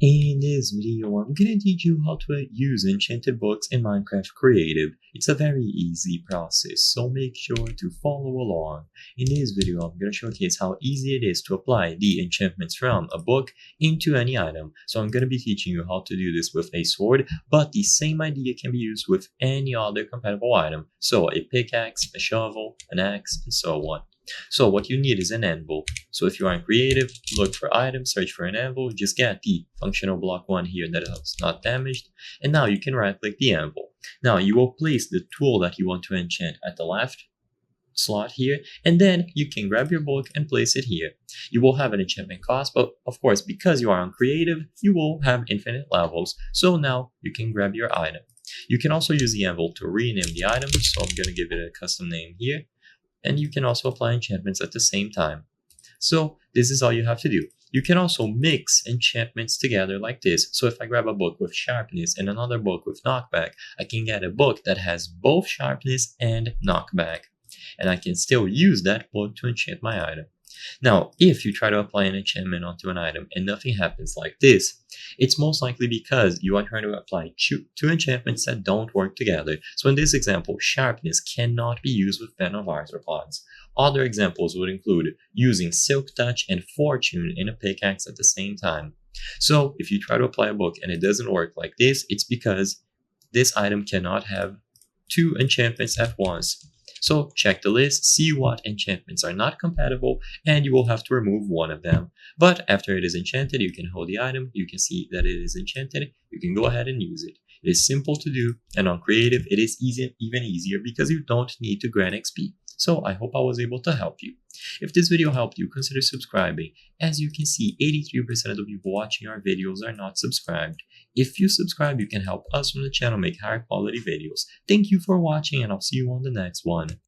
In this video, I'm gonna teach you how to use enchanted books in Minecraft Creative. It's a very easy process, so make sure to follow along. In this video, I'm gonna showcase how easy it is to apply the enchantments from a book into any item. So I'm gonna be teaching you how to do this with a sword, but the same idea can be used with any other compatible item. So a pickaxe, a shovel, an axe, and so on. So what you need is an anvil. So if you are in creative, look for items, search for an anvil, just get the functional block one here that is not damaged, and now you can right click the anvil. Now you will place the tool that you want to enchant at the left slot here, and then you can grab your book and place it here. You will have an enchantment cost, but of course because you are on creative, you will have infinite levels, so now you can grab your item. You can also use the anvil to rename the item, so I'm going to give it a custom name here. And you can also apply enchantments at the same time. So this is all you have to do. You can also mix enchantments together like this. So if I grab a book with sharpness and another book with knockback, I can get a book that has both sharpness and knockback. And I can still use that book to enchant my item. Now, if you try to apply an enchantment onto an item and nothing happens like this, it's most likely because you are trying to apply two enchantments that don't work together. So in this example, sharpness cannot be used with venom arthropods. Other examples would include using silk touch and fortune in a pickaxe at the same time. So if you try to apply a book and it doesn't work like this, it's because this item cannot have two enchantments at once. So check the list, see what enchantments are not compatible, and you will have to remove one of them. But after it is enchanted, you can hold the item, you can see that it is enchanted, you can go ahead and use it. It is simple to do, and on creative it is even easier because you don't need to grant XP. So I hope I was able to help you. If this video helped you, consider subscribing. As you can see, 83% of the people watching our videos are not subscribed. If you subscribe, you can help us from the channel make higher quality videos. Thank you for watching, and I'll see you on the next one.